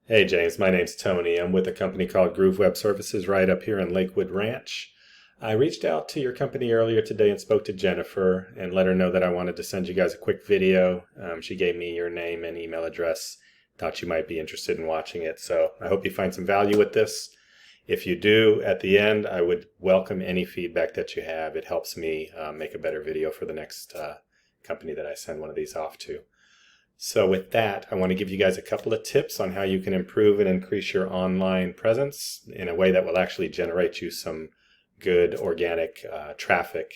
Hey James, my name's Tony. I'm with a company called Groove Web Services right up here in Lakewood Ranch. I reached out to your company earlier today and spoke to Jennifer and let her know that I wanted to send you guys a quick video. She gave me your name and email address, thought you might be interested in watching it. So I hope you find some value with this. If you do, at the end, I would welcome any feedback that you have. It helps me make a better video for the next company that I send one of these off to. So with that, I want to give you guys a couple of tips on how you can improve and increase your online presence in a way that will actually generate you some good organic traffic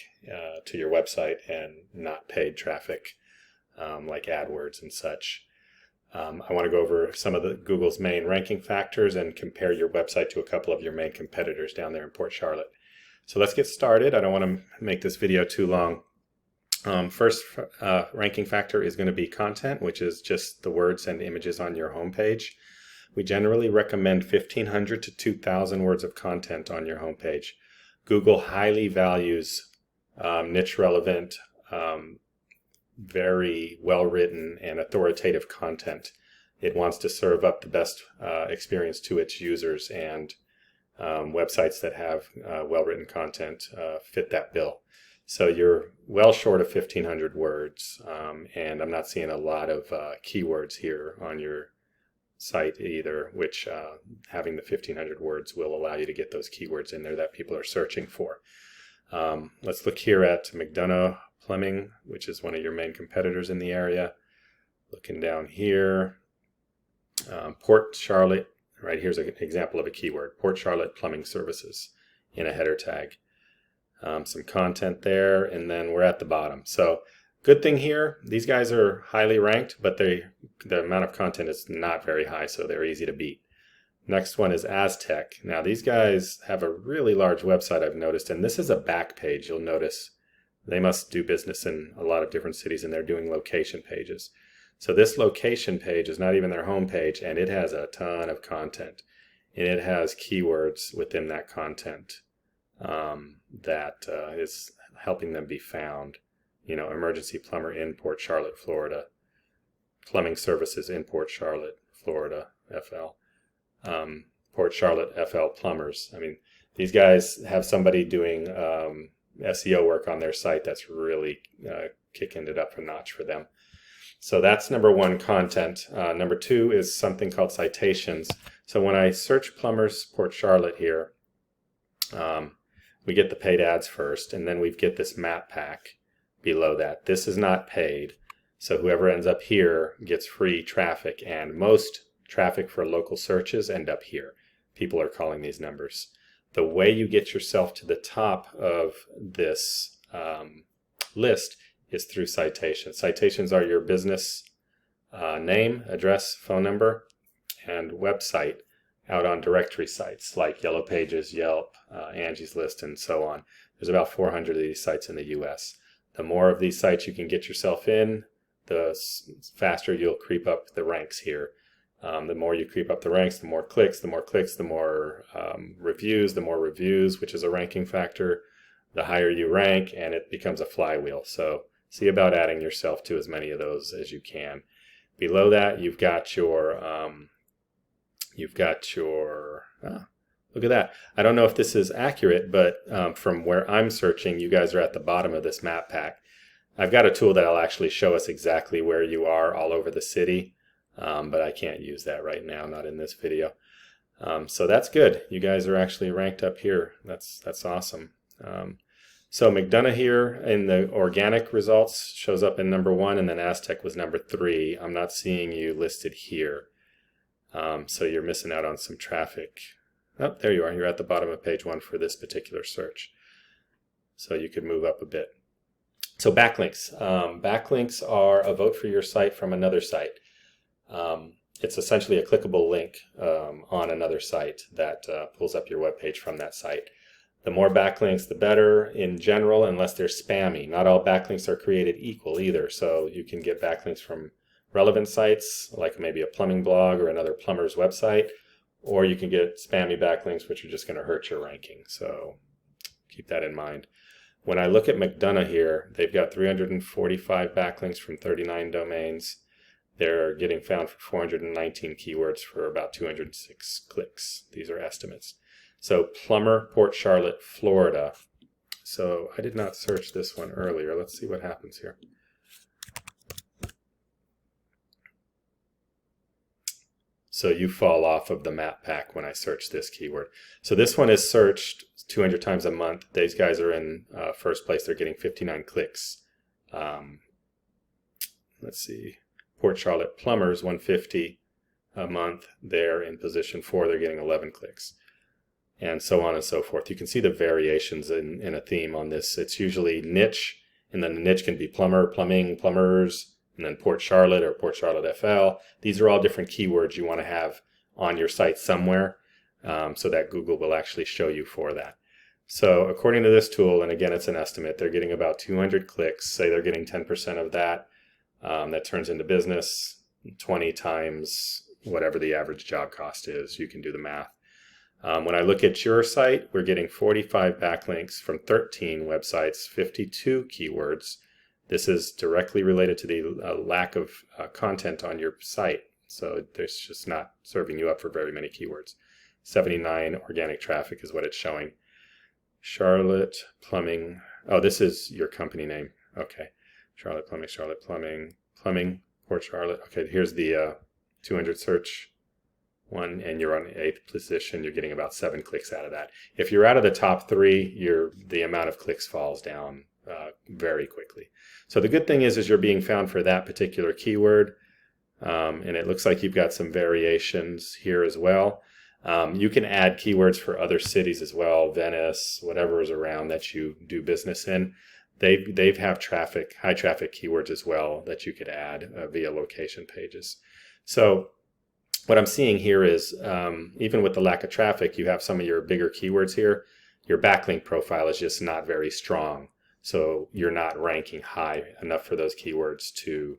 to your website and not paid traffic like AdWords and such. I want to go over some of the Google's main ranking factors and compare your website to a couple of your main competitors down there in Port Charlotte. So let's get started. I don't want to make this video too long. First ranking factor is going to be content, which is just the words and images on your homepage. We generally recommend 1,500 to 2,000 words of content on your homepage. Google highly values niche relevant, very well written and authoritative content. It wants to serve up the best experience to its users, and websites that have well written content fit that bill. So you're well short of 1,500 words, and I'm not seeing a lot of keywords here on your site either, which having the 1,500 words will allow you to get those keywords in there that people are searching for. Let's look here at McDonough Plumbing, which is one of your main competitors in the area. Looking down here, Port Charlotte, right here's an example of a keyword, Port Charlotte Plumbing Services in a header tag. Some content there, and then we're at the bottom. So good thing here, these guys are highly ranked, but the amount of content is not very high, so they're easy to beat. Next one is Aztec. Now these guys have a really large website, I've noticed, and this is a back page. You'll notice they must do business in a lot of different cities, and they're doing location pages. So this location page is not even their home page, and it has a ton of content, and it has keywords within that content that is helping them be found. You know, emergency plumber in Port Charlotte, Florida, plumbing services in Port Charlotte, Florida, FL, Port Charlotte, FL plumbers. I mean, these guys have somebody doing SEO work on their site that's really kicking it up a notch for them. So that's number one, content. Number two is something called citations. So when I search plumbers Port Charlotte here, we get the paid ads first, and then we get this map pack below that. This is not paid, so whoever ends up here gets free traffic, and most traffic for local searches end up here. People are calling these numbers. The way you get yourself to the top of this list is through citations. Citations are your business name, address, phone number, and website out on directory sites like Yellow Pages, Yelp, Angie's List, and so on. There's about 400 of these sites in the US. The more of these sites you can get yourself in, the faster you'll creep up the ranks here. The more you creep up the ranks, the more clicks, the more clicks, the more reviews, which is a ranking factor, the higher you rank, and it becomes a flywheel. So see about adding yourself to as many of those as you can. Below that, you've got your look at that. I don't know if this is accurate, but from where I'm searching, you guys are at the bottom of this map pack. I've got a tool that'll actually show us exactly where you are all over the city, but I can't use that right now, not in this video. So that's good. You guys are actually ranked up here. That's awesome. So McDonough here in the organic results shows up in number 1, and then Aztec was number 3. I'm not seeing you listed here. So you're missing out on some traffic. Oh, there you are. You're at the bottom of page 1 for this particular search. So you could move up a bit. So backlinks. Backlinks are a vote for your site from another site. It's essentially a clickable link on another site that pulls up your web page from that site. The more backlinks, the better in general, unless they're spammy. Not all backlinks are created equal either. So you can get backlinks from relevant sites, like maybe a plumbing blog or another plumber's website, or you can get spammy backlinks, which are just going to hurt your ranking. So keep that in mind. When I look at McDonough here, they've got 345 backlinks from 39 domains. they're getting found for 419 keywords for about 206 clicks. These are estimates. So Plumber, Port Charlotte, Florida. So I did not search this one earlier. Let's see what happens here. So you fall off of the map pack when I search this keyword. So this one is searched 200 times a month. These guys are in first place. They're getting 59 clicks. Let's see. Port Charlotte Plumbers, 150 a month. They're in position 4. They're getting 11 clicks. And so on and so forth. You can see the variations in a theme on this. It's usually niche, and then the niche can be plumber, plumbing, plumbers, and then Port Charlotte or Port Charlotte FL. These are all different keywords you want to have on your site somewhere so that Google will actually show you for that. So according to this tool, and again it's an estimate, they're getting about 200 clicks. Say they're getting 10% of that. That turns into business 20 times whatever the average job cost is. You can do the math. When I look at your site, we're getting 45 backlinks from 13 websites, 52 keywords. This is directly related to the lack of content on your site. So there's just not serving you up for very many keywords. 79 organic traffic is what it's showing. Charlotte Plumbing. Oh, this is your company name. Okay. Charlotte Plumbing, Port Charlotte. Okay, here's the 200 search one, and you're on the 8th position. You're getting about 7 clicks out of that. If you're out of the top 3, the amount of clicks falls down very quickly. So the good thing is you're being found for that particular keyword, and it looks like you've got some variations here as well. You can add keywords for other cities as well, Venice, whatever is around that you do business in. They have high traffic keywords as well that you could add via location pages. So what I'm seeing here is even with the lack of traffic, you have some of your bigger keywords here. Your backlink profile is just not very strong. So you're not ranking high enough for those keywords to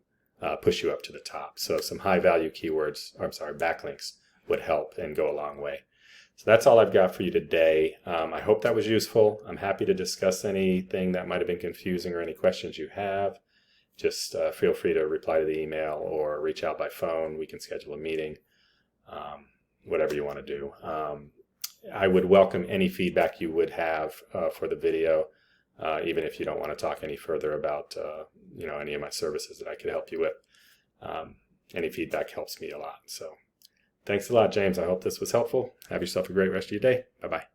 push you up to the top. So some high value keywords, backlinks would help and go a long way. So that's all I've got for you today. I hope that was useful. I'm happy to discuss anything that might have been confusing or any questions you have. Just feel free to reply to the email or reach out by phone. We can schedule a meeting, whatever you want to do. I would welcome any feedback you would have for the video, even if you don't want to talk any further about any of my services that I could help you with. Any feedback helps me a lot. So thanks a lot, James. I hope this was helpful. Have yourself a great rest of your day. Bye-bye.